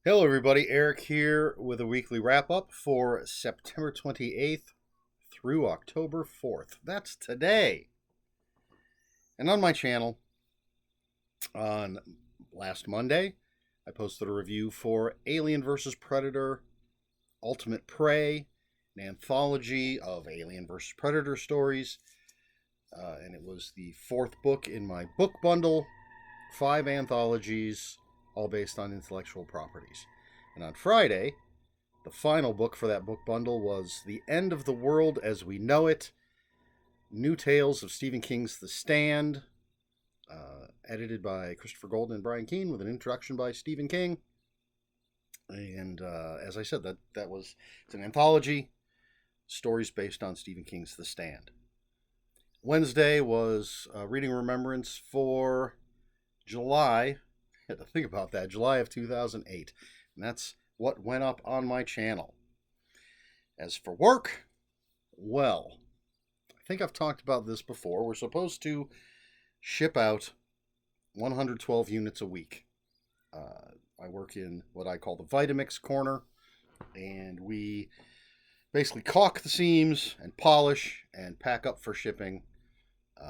Hello, everybody. Eric here with a weekly wrap up for September 28th through October 4th. That's today. And on my channel, on last Monday, I posted a review for Alien vs. Predator Ultimate Prey, an anthology of Alien vs. Predator stories. And it was the fourth book in my book bundle, 5 anthologies, all based on intellectual properties. And on Friday, the final book for that book bundle was The End of the World as We Know It, New Tales of Stephen King's The Stand, edited by Christopher Golden and Brian Keene with an introduction by Stephen King. And as I said, it's an anthology, stories based on Stephen King's The Stand. Wednesday was reading remembrance for July. I had to think about that. July of 2008. And that's what went up on my channel. As for work, well, I think I've talked about this before. We're supposed to ship out 112 units a week. I work in what I call the Vitamix corner, and we basically caulk the seams and polish and pack up for shipping.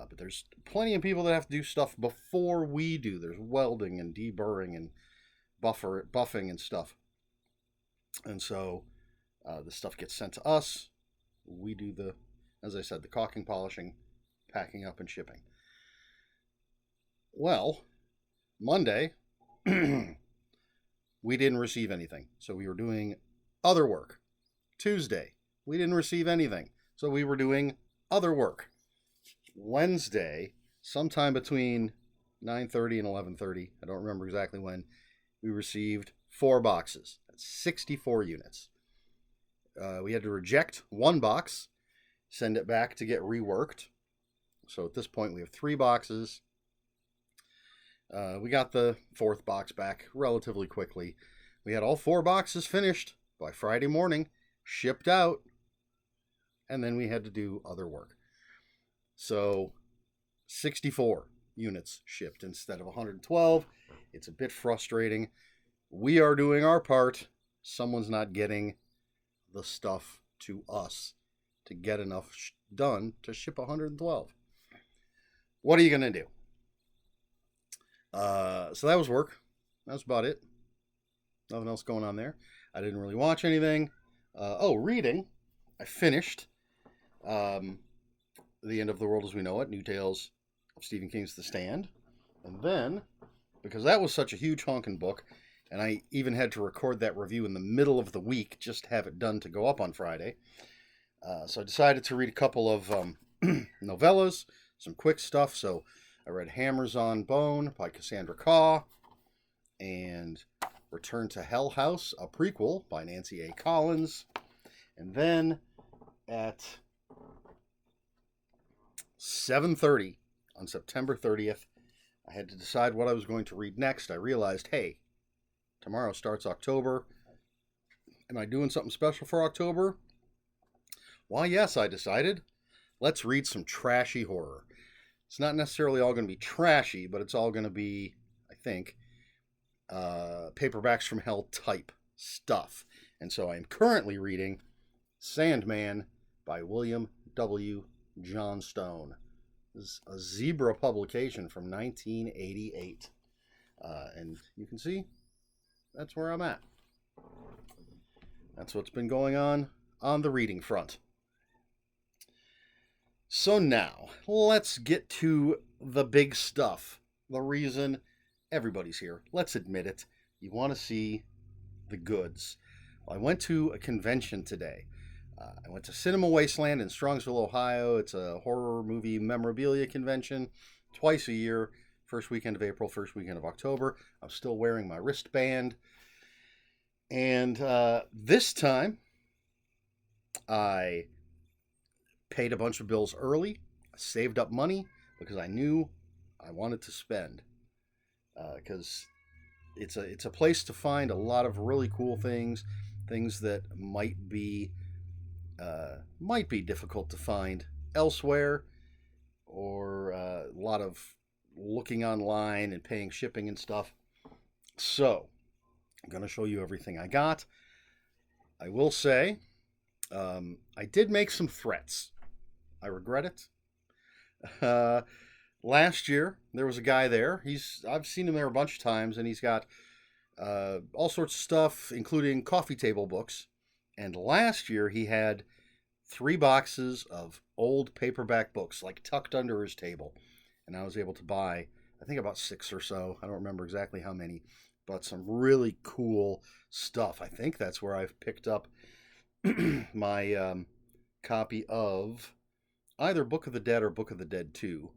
But there's plenty of people that have to do stuff before we do. There's welding and deburring and buffing and stuff. And so the stuff gets sent to us. We do as I said, the caulking, polishing, packing up, and shipping. Well, Monday, we didn't receive anything. So we were doing other work. Tuesday, we didn't receive anything. So we were doing other work. Wednesday, sometime between 9:30 and 11:30, I don't remember exactly when, we received 4 boxes. That's 64 units. We had to reject 1 box, send it back to get reworked. So at this point, we have 3 boxes. We got the 4th box back relatively quickly. We had all 4 boxes finished by Friday morning, shipped out, and then we had to do other work. So 64 units shipped instead of 112. It's a bit frustrating. We are doing our part. Someone's not getting the stuff to us to get enough done to ship 112. What are you going to do? So that was work. That was about it. Nothing else going on there. I didn't really watch anything. Reading. I finished The End of the World as We Know It, New Tales of Stephen King's The Stand. And then, because that was such a huge honking book, and I even had to record that review in the middle of the week just to have it done to go up on Friday. So I decided to read a couple of novellas, some quick stuff. So I read Hammers on Bone by Cassandra Caw, and Return to Hell House, a prequel by Nancy A. Collins. And then at 7:30 on September 30th, I had to decide what I was going to read next. I realized, hey, tomorrow starts October. Am I doing something special for October? Why, yes, I decided. Let's read some trashy horror. It's not necessarily all going to be trashy, but it's all going to be, I think, paperbacks from hell type stuff. And so I am currently reading Sandman by William W. Johnstone. This is a Zebra publication from 1988. And you can see that's where I'm at. That's what's been going on the reading front. So now, let's get to the big stuff. The reason everybody's here. Let's admit it. You want to see the goods. Well, I went to a convention today. I went to Cinema Wasteland in Strongsville, Ohio. It's a horror movie memorabilia convention twice a year. First weekend of April, first weekend of October. I'm still wearing my wristband. And this time, I paid a bunch of bills early. I saved up money because I knew I wanted to spend. Because it's a place to find a lot of really cool things that might be difficult to find elsewhere, or a lot of looking online and paying shipping and stuff. So I'm going to show you everything I got. I will say, I did make some threats. I regret it. Uh, Last year, there was a guy there. I've seen him there a bunch of times, and he's got all sorts of stuff, including coffee table books. And last year, he had 3 boxes of old paperback books, like tucked under his table. And I was able to buy, I think, about 6 or so. I don't remember exactly how many, but some really cool stuff. I think that's where I've picked up my copy of either Book of the Dead or Book of the Dead 2,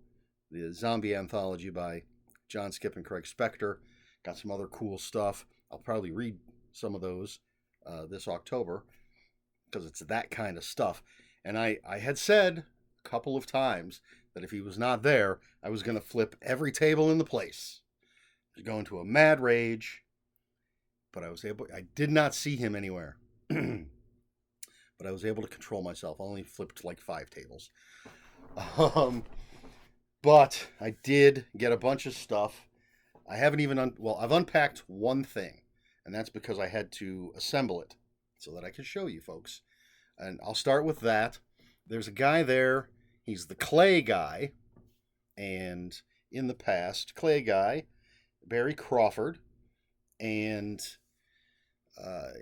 the zombie anthology by John Skipp and Craig Spector. Got some other cool stuff. I'll probably read some of those this October because it's that kind of stuff. And I had said a couple of times that if he was not there, I was going to flip every table in the place. I was going to a mad rage, but I did not see him anywhere. But I was able to control myself. I only flipped like 5 tables. But I did get a bunch of stuff. I haven't even, I've unpacked one thing, and that's because I had to assemble it so that I can show you folks. And I'll start with that. There's a guy there. He's the clay guy. And in the past, clay guy, Barry Crawford. And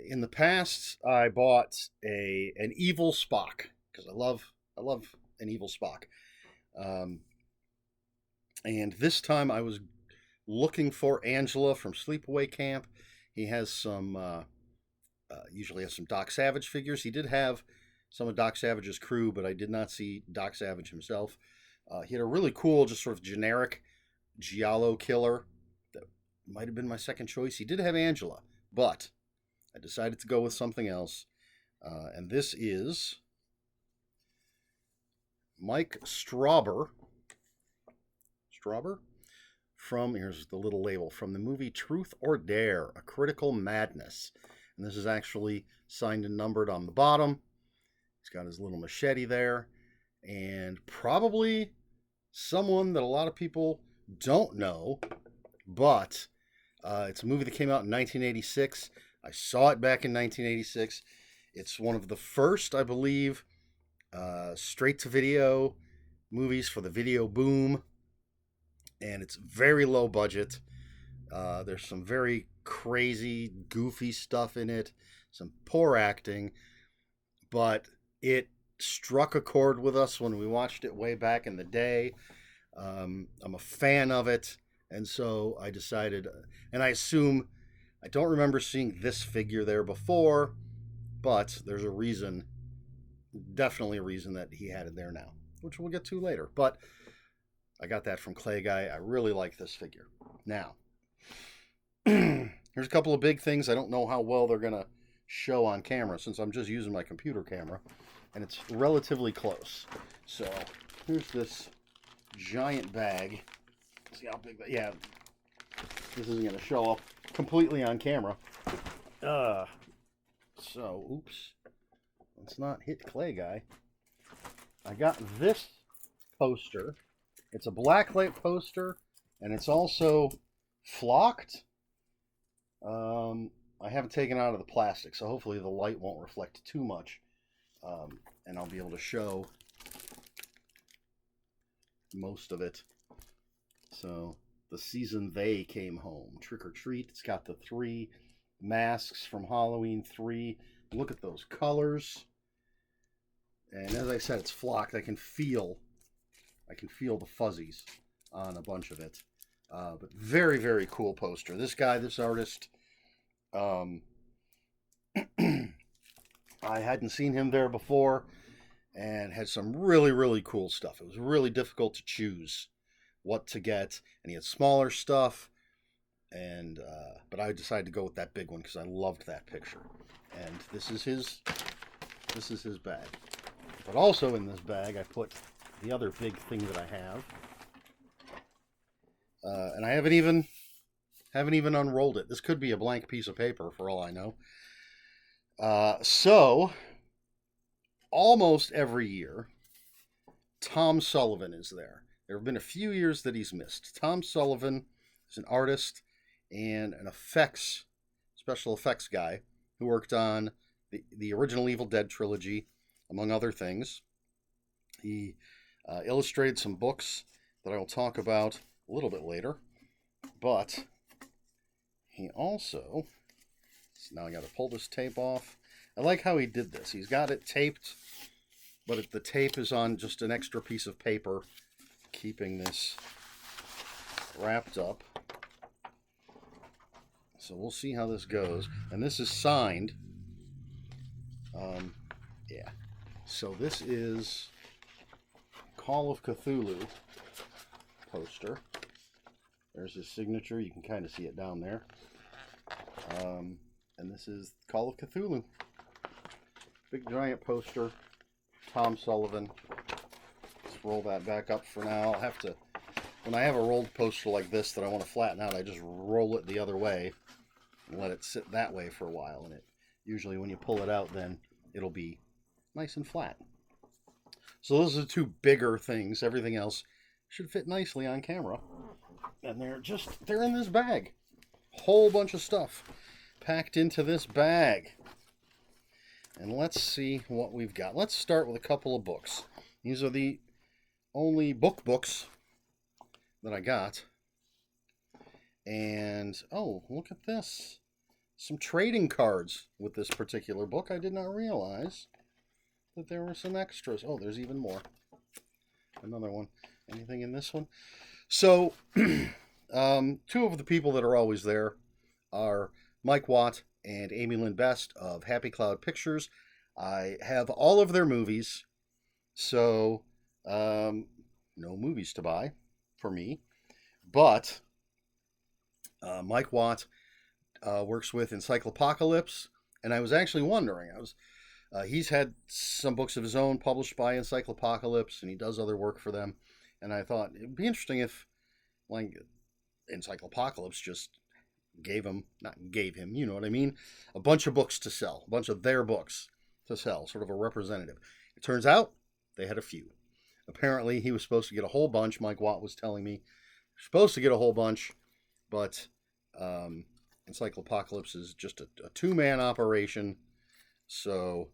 in the past, I bought an evil Spock because I love an evil Spock. And this time I was looking for Angela from Sleepaway Camp. He has usually has some Doc Savage figures. He did have some of Doc Savage's crew, but I did not see Doc Savage himself. He had a really cool, just sort of generic Giallo killer that might have been my second choice. He did have Angela, but I decided to go with something else. And this is Mike Strauber. From, here's the little label, from the movie Truth or Dare, A Critical Madness. And this is actually signed and numbered on the bottom. He's got his little machete there. And probably someone that a lot of people don't know, but it's a movie that came out in 1986. I saw it back in 1986. It's one of the first, I believe, straight-to-video movies for the video boom. And it's very low budget. There's some very crazy, goofy stuff in it, some poor acting, but it struck a chord with us when we watched it way back in the day. I'm a fan of it, and so I decided, and I assume, I don't remember seeing this figure there before, but there's a reason, definitely a reason that he had it there now, which we'll get to later. But I got that from Clay Guy. I really like this figure. Now, here's a couple of big things. I don't know how well they're going to show on camera since I'm just using my computer camera, and it's relatively close. So here's this giant bag. See how big that, yeah, this isn't going to show up completely on camera. So, oops. Let's not hit Clay Guy. I got this poster. It's a blacklight poster, and it's also flocked. I haven't taken it out of the plastic, so hopefully the light won't reflect too much, and I'll be able to show most of it. So, the season they came home. Trick or Treat. It's got the 3 masks from Halloween 3. Look at those colors. And as I said, it's flocked. I can feel the fuzzies on a bunch of it. But very, very cool poster. This guy, this artist, I hadn't seen him there before and had some really, really cool stuff. It was really difficult to choose what to get. And he had smaller stuff. And but I decided to go with that big one because I loved that picture. And this is his bag. But also in this bag, I put the other big thing that I have, and I haven't even unrolled it. This could be a blank piece of paper for all I know. So almost every year, Tom Sullivan is there. There have been a few years that he's missed. Tom Sullivan is an artist and an effects special effects guy who worked on the original Evil Dead trilogy, among other things. He illustrated some books that I will talk about a little bit later. But he also, so now I got to pull this tape off. I like how he did this. He's got it taped, but the tape is on just an extra piece of paper, keeping this wrapped up. So we'll see how this goes. And this is signed. Yeah. So this is Call of Cthulhu poster. There's his signature. You can kind of see it down there. And this is Call of Cthulhu. Big giant poster. Tom Sullivan. Let's roll that back up for now. I'll have to, when I have a rolled poster like this that I want to flatten out, I just roll it the other way and let it sit that way for a while. And it usually, when you pull it out, then it'll be nice and flat. So those are the two bigger things. Everything else should fit nicely on camera. And they're in this bag. Whole bunch of stuff packed into this bag. And let's see what we've got. Let's start with a couple of books. These are the only books that I got. And, oh, look at this. Some trading cards with this particular book. I did not realize that there were some extras. Oh, there's even more. Another one. Anything in this one? So, two of the people that are always there are Mike Watt and Amy Lynn Best of Happy Cloud Pictures. I have all of their movies, so no movies to buy for me. But Mike Watt works with Encyclopocalypse, and I was actually wondering, he's had some books of his own published by Encyclopocalypse, and he does other work for them. And I thought it'd be interesting if, like, Encyclopocalypse just not gave him, you know what I mean, a bunch of books to sell, a bunch of their books to sell, sort of a representative. It turns out they had a few. Apparently, he was supposed to get a whole bunch. Mike Watt was telling me supposed to get a whole bunch, but Encyclopocalypse is just a two-man operation, so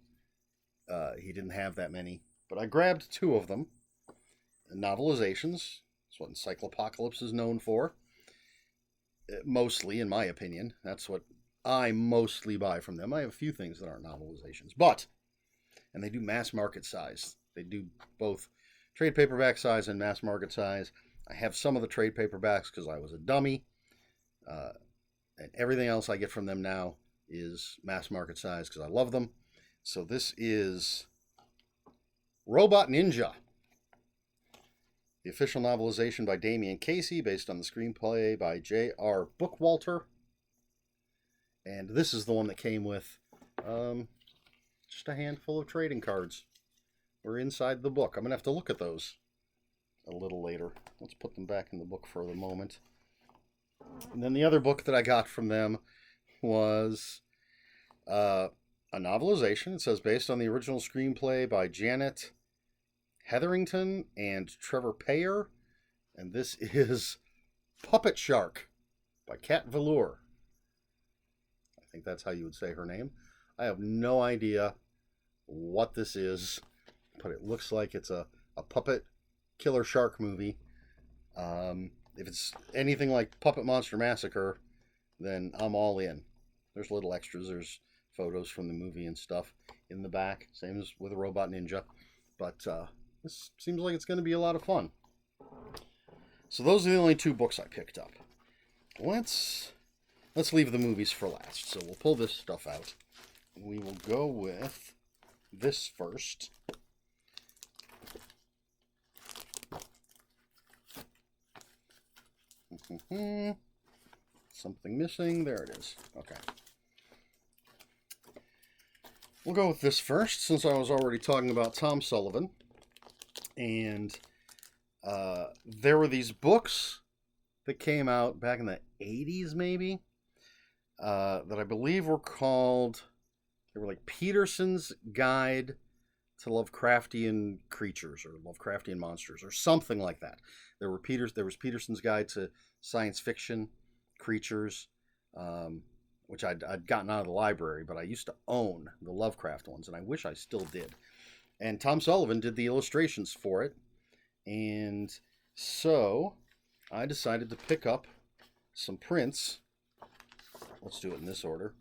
he didn't have that many. But I grabbed two of them. Novelizations. That's what Encyclopocalypse is known for. Mostly, in my opinion. That's what I mostly buy from them. I have a few things that aren't novelizations. And they do mass market size. They do both trade paperback size and mass market size. I have some of the trade paperbacks because I was a dummy. And everything else I get from them now is mass market size because I love them. So this is Robot Ninja. The official novelization by Damian Casey, based on the screenplay by J.R. Bookwalter. And this is the one that came with just a handful of trading cards. We're inside the book. I'm going to have to look at those a little later. Let's put them back in the book for the moment. And then the other book that I got from them was a novelization. It says based on the original screenplay by Janet Hetherington and Trevor Payer. And this is Puppet Shark by Kat Velour. I think that's how you would say her name. I have no idea what this is, but it looks like it's a puppet killer shark movie. If it's anything like Puppet Monster Massacre, then I'm all in. There's little extras. There's photos from the movie and stuff in the back. Same as with a Robot Ninja. But this seems like it's going to be a lot of fun. So those are the only two books I picked up. Let's leave the movies for last. So we'll pull this stuff out. We will go with this first. Something missing. There it is. Okay. We'll go with this first, since I was already talking about Tom Sullivan. And there were these books that came out back in the 80s, maybe, that I believe were called, they were like Peterson's Guide to Lovecraftian Creatures or Lovecraftian Monsters or something like that. There was Peterson's Guide to Science Fiction Creatures. which I'd gotten out of the library, but I used to own the Lovecraft ones, and I wish I still did. And Tom Sullivan did the illustrations for it. And so I decided to pick up some prints. Let's do it in this order.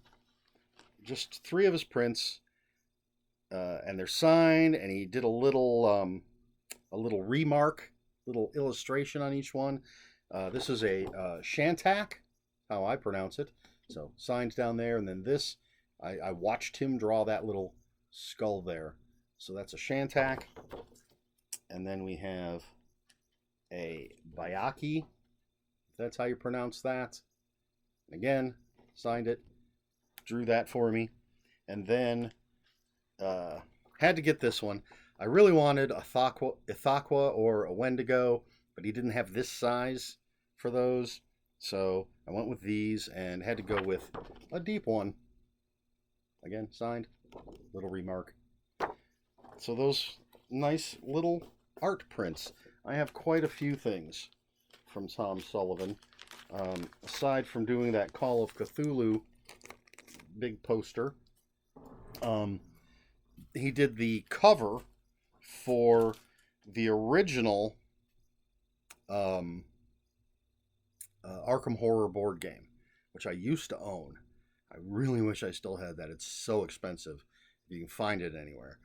Just 3 of his prints, and they're signed. And he did a little remark, little illustration on each one. This is a Shantak, how I pronounce it. So signed down there, and then this, I watched him draw that little skull there. So that's a Shantak. And then we have a Bayaki, if that's how you pronounce that. Again, signed it, drew that for me. And then had to get this one. I really wanted a Ithaqua or a Wendigo, but he didn't have this size for those. So I went with these and had to go with a deep one. Again, signed, little remark. So those nice little art prints. I have quite a few things from Tom Sullivan. Aside from doing that Call of Cthulhu big poster, he did the cover for the original Arkham Horror board game, which I used to own. I really wish I still had that. It's so expensive if you can find it anywhere.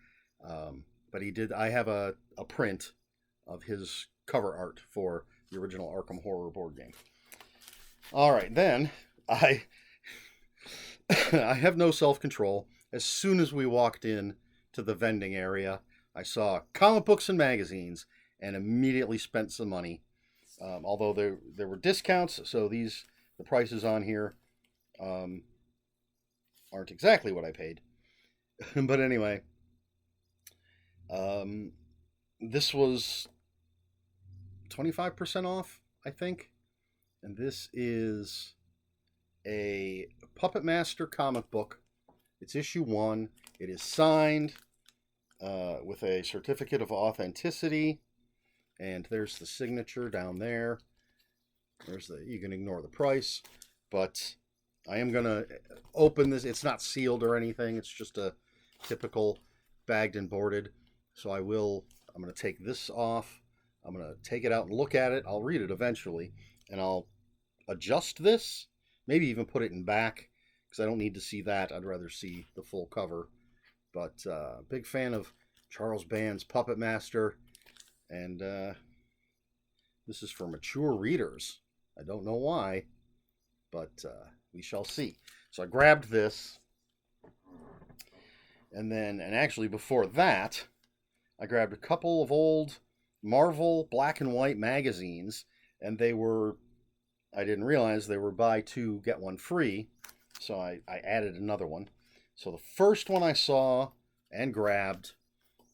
But he did. I have a print of his cover art for the original Arkham Horror board game. All right, then I have no self-control. As soon as we walked in to the vending area, I saw comic books and magazines and immediately spent some money. Although there were discounts, so the prices on here aren't exactly what I paid. But anyway, this was 25% off, I think. And this is a Puppet Master comic book. It's issue 1. It is signed with a certificate of authenticity. And there's the signature down there. You can ignore the price. But I am going to open this. It's not sealed or anything. It's just a typical bagged and boarded. So I'm going to take this off. I'm going to take it out and look at it. I'll read it eventually. And I'll adjust this. Maybe even put it in back. Because I don't need to see that. I'd rather see the full cover. But big fan of Charles Band's Puppet Master. And this is for mature readers. I don't know why. But we shall see. So I grabbed this. And actually before that, I grabbed a couple of old Marvel black and white magazines, and I didn't realize they were buy 2, get 1 free, so I added another one. So the first one I saw and grabbed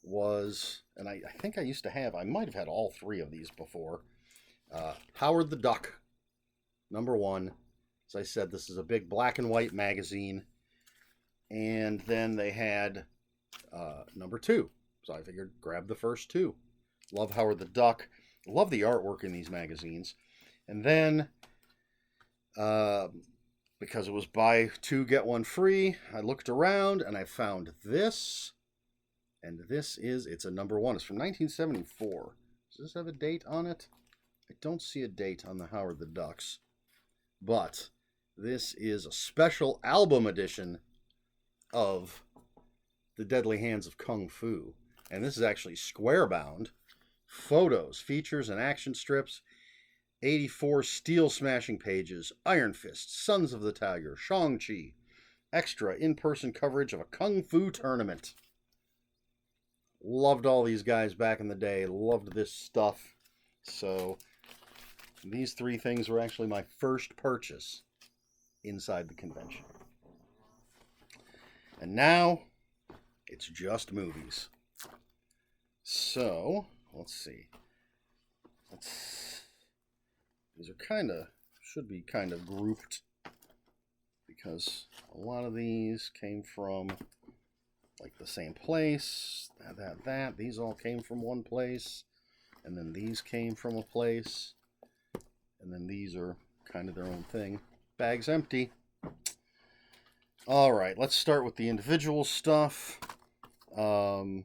was, and I think I might have had all 3 of these before, Howard the Duck, number 1. As I said, this is a big black and white magazine, and then they had number 2. So I figured grab the first 2. Love Howard the Duck. Love the artwork in these magazines. And then, because it was buy 2, get 1 free, I looked around and I found this. And it's a number 1. It's from 1974. Does this have a date on it? I don't see a date on the Howard the Ducks. But this is a special album edition of The Deadly Hands of Kung Fu. And this is actually square bound. Photos, features, and action strips. 84 steel smashing pages. Iron Fist, Sons of the Tiger, Shang-Chi. Extra in-person coverage of a Kung Fu tournament. Loved all these guys back in the day. Loved this stuff. So these 3 things were actually my first purchase inside the convention. And now it's just movies. So, let's see. These are should be kind of grouped, because a lot of these came from like the same place. That. These all came from one place. And then these came from a place. And then these are kind of their own thing. Bag's empty. All right, let's start with the individual stuff. Um,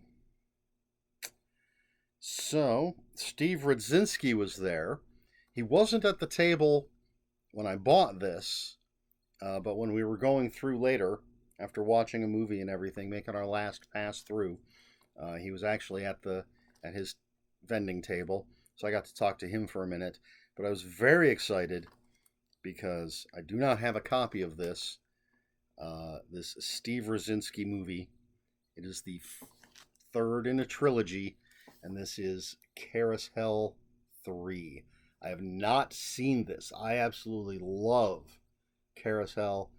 so, Steve Radzinski was there. He wasn't at the table when I bought this, but when we were going through later, after watching a movie and everything, making our last pass through, he was actually at his vending table, so I got to talk to him for a minute. But I was very excited because I do not have a copy of this Steve Radzinski movie. It is the third in a trilogy, and this is Carousel 3. I have not seen this. I absolutely love Carousel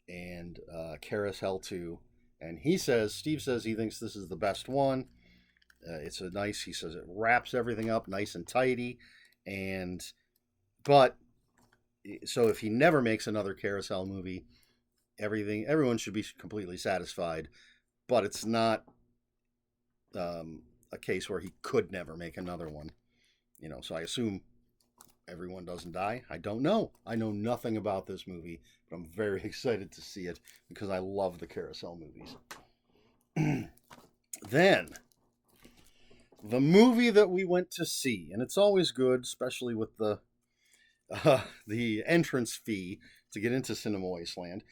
and Carousel 2. And Steve says he thinks this is the best one. He says it wraps everything up nice and tidy. But, so if he never makes another Carousel movie, everyone should be completely satisfied. But it's not a case where he could never make another one. So I assume everyone doesn't die. I don't know. I know nothing about this movie, but I'm very excited to see it because I love the Carousel movies. Then, the movie that we went to see, and it's always good, especially with the entrance fee to get into Cinema Wasteland.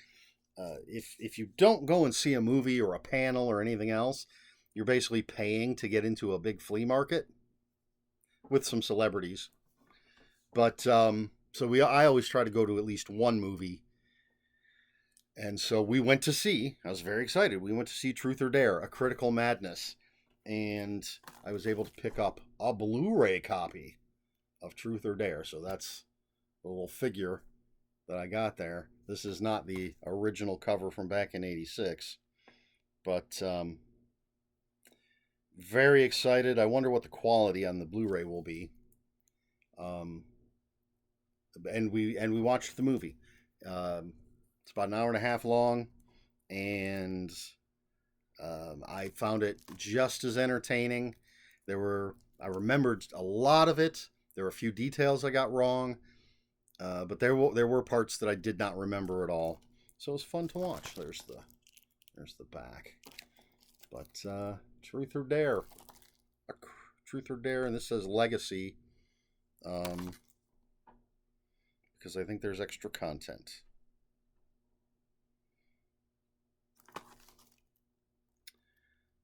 If you don't go and see a movie or a panel or anything else, you're basically paying to get into a big flea market with some celebrities. But I always try to go to at least one movie. And so we went to see, I was very excited. We went to see Truth or Dare, A Critical Madness. And I was able to pick up a Blu-ray copy of Truth or Dare. So that's the little figure that I got there. This is not the original cover from back in '86. But very excited. I wonder what the quality on the Blu-ray will be. And we watched the movie. It's about an hour and a half long, and I found it just as entertaining. I remembered a lot of it. There were a few details I got wrong, but there were parts that I did not remember at all. So it was fun to watch. There's the back. But Truth or Dare, Truth or Dare, and this says Legacy. Because I think there's extra content.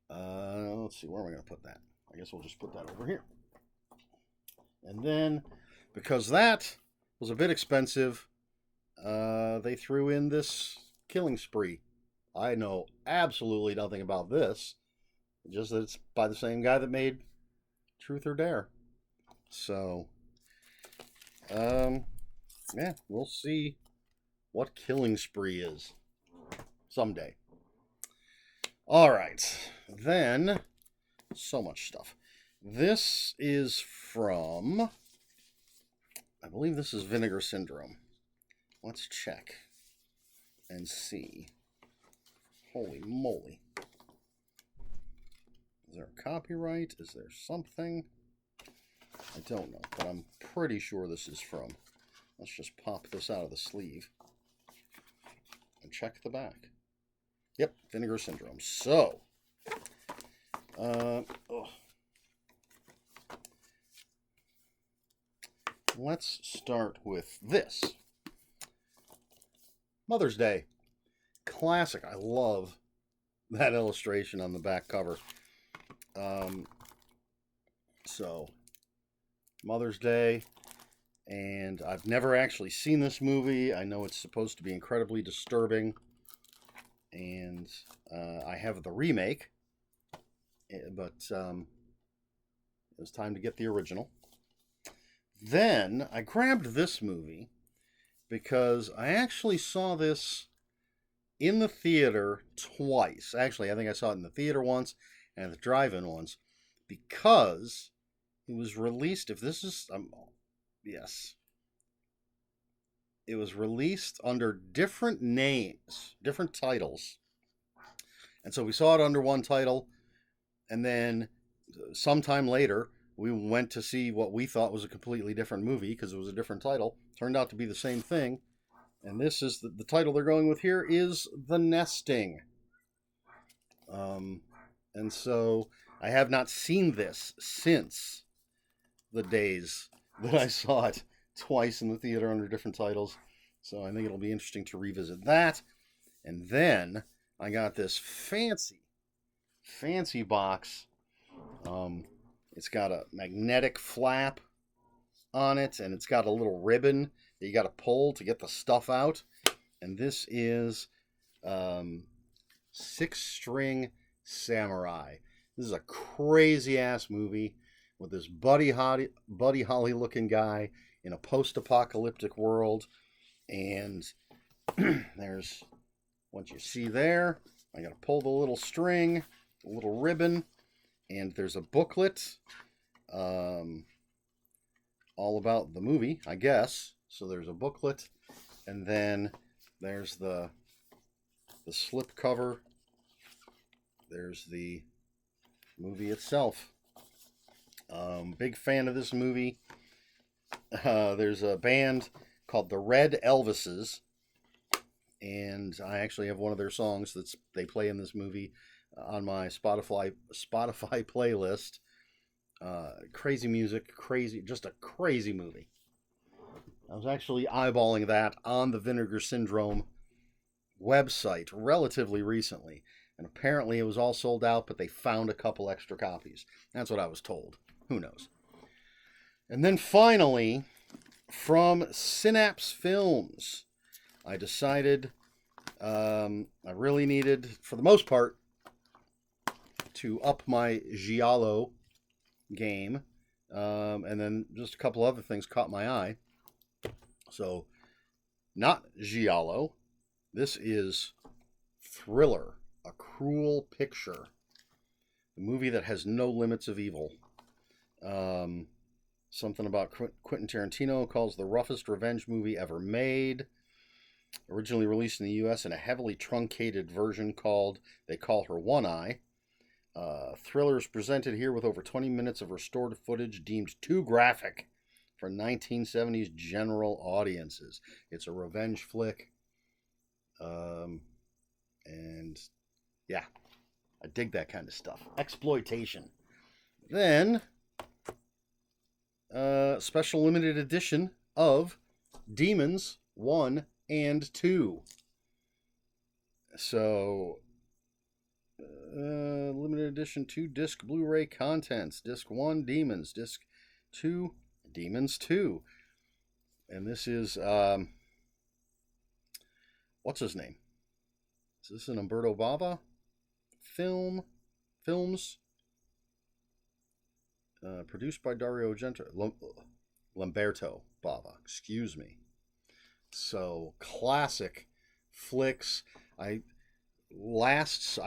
Let's see, where am I going to put that? I guess we'll just put that over here. And then, because that was a bit expensive, they threw in this Killing Spree. I know absolutely nothing about this, just that it's by the same guy that made Truth or Dare. So, yeah, we'll see what Killing Spree is someday. All right, then, so much stuff. This is from, I believe this is Vinegar Syndrome. Let's check and see. Holy moly. Is there a copyright? Is there something? I don't know, but I'm pretty sure this is from. Let's just pop this out of the sleeve and check the back. Yep, Vinegar Syndrome. So, let's start with this. Mother's Day. Classic. I love that illustration on the back cover. So, Mother's Day. And I've never actually seen this movie. I know it's supposed to be incredibly disturbing. And I have the remake. But it was time to get the original. Then I grabbed this movie because I actually saw this in the theater twice. Actually, I think I saw it in the theater once and at the drive-in once because it was released. If this is, yes, it was released under different names, different titles, and so we saw it under one title, and then sometime later we went to see what we thought was a completely different movie because it was a different title. Turned out to be the same thing. And this is the title they're going with here is The Nesting. And so I have not seen this since the days that I saw it twice in the theater under different titles. So I think it'll be interesting to revisit that. And then I got this fancy box. It's got a magnetic flap on it, and it's got a little ribbon that you got to pull to get the stuff out. And this is Six String Samurai. This is a crazy ass movie with this Buddy Holly looking guy in a post-apocalyptic world. And there's what you see there. I got to pull the little string, the little ribbon, and there's a booklet all about the movie, I guess. So there's a booklet, and then there's the slip cover. There's the movie itself. Big fan of this movie. There's a band called the Red Elvises, and I actually have one of their songs that they play in this movie on my Spotify playlist. Crazy music, just a crazy movie. I was actually eyeballing that on the Vinegar Syndrome website relatively recently, and apparently it was all sold out, but they found a couple extra copies. That's what I was told. Who knows? And then finally, from Synapse Films, I decided I really needed, for the most part, to up my Giallo game. And then just a couple other things caught my eye. So, not Giallo. This is Thriller, A Cruel Picture. A movie that has no limits of evil. Something about Quentin Tarantino calls the roughest revenge movie ever made. Originally released in the U.S. in a heavily truncated version called They Call Her One Eye. Thriller is presented here with over 20 minutes of restored footage deemed too graphic for 1970s general audiences. It's a revenge flick. And yeah, I dig that kind of stuff. Exploitation. Then, special limited edition of Demons 1 and 2. So, limited edition 2-disc Blu-ray contents. Disc 1, Demons. Disc 2, Demons 2. And this is, what's his name? Is this an Umberto Bava films? Produced by Dario Argento. Lamberto Bava, excuse me. So, classic flicks. I've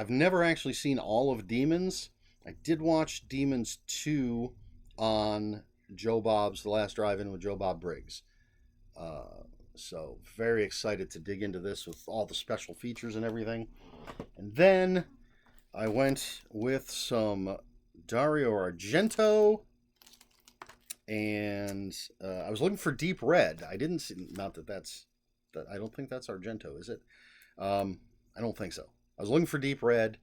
never actually seen all of Demons. I did watch Demons 2 on Joe Bob's The Last Drive-In with Joe Bob Briggs. So, very excited to dig into this with all the special features and everything. And then I went with some Dario Argento, and I was looking for Deep Red. I didn't see, not that that's, I don't think that's Argento, is it? I don't think so. I was looking for Deep Red,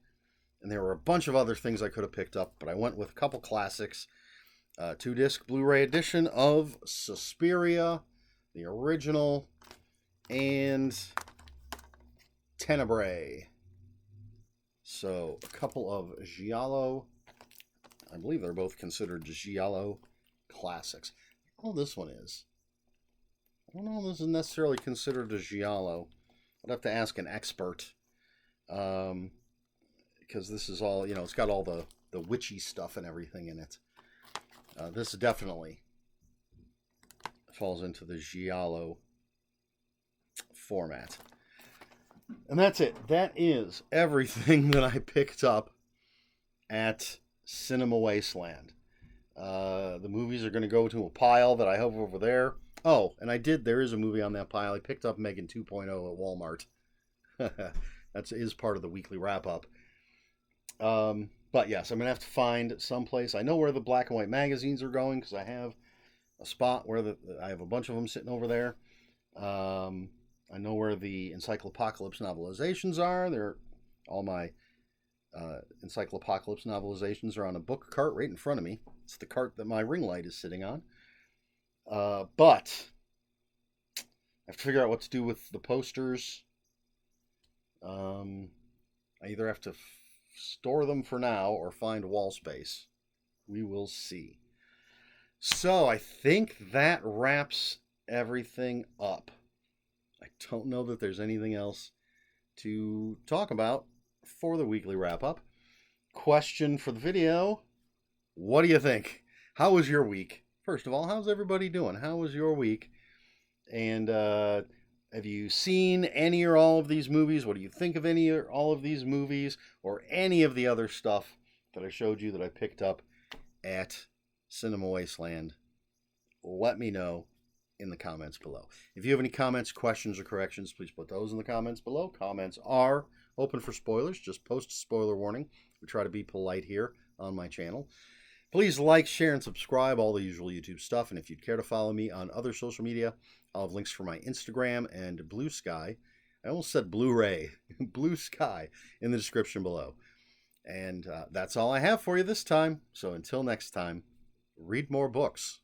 and there were a bunch of other things I could have picked up, but I went with a couple classics. 2-disc Blu-ray edition of Suspiria, the original, and Tenebrae. So, a couple of Giallo. I believe they're both considered Giallo classics. I don't know this one is. I don't know if this is necessarily considered a Giallo. I'd have to ask an expert. Because this is all, it's got all the witchy stuff and everything in it. This definitely falls into the Giallo format. And that's it. That is everything that I picked up at Cinema Wasteland. The movies are going to go to a pile that I have over there. Oh, and there is a movie on that pile. I picked up Megan 2.0 at Walmart. That is part of the weekly wrap-up. But yes, I'm going to have to find someplace. I know where the black and white magazines are going because I have a spot where I have a bunch of them sitting over there. I know where the Encyclopocalypse novelizations are. All my Encyclopocalypse novelizations are on a book cart right in front of me. It's the cart that my ring light is sitting on. But I have to figure out what to do with the posters. I either have to store them for now or find wall space. We will see. So I think that wraps everything up. I don't know that there's anything else to talk about for the weekly wrap up. Question for the video: what do you think? How was your week? First of all, how's everybody doing? How was your week? And have you seen any or all of these movies? What do you think of any or all of these movies, or any of the other stuff that I showed you that I picked up at Cinema Wasteland? Let me know in the comments below. If you have any comments, questions, or corrections, please put those in the comments below. Comments are open for spoilers. Just post a spoiler warning. We try to be polite here on my channel. Please like, share, and subscribe, all the usual YouTube stuff. And if you'd care to follow me on other social media, I'll have links for my Instagram and Blue Sky. I almost said Blu-ray. Blue Sky in the description below. And that's all I have for you this time. So until next time, read more books.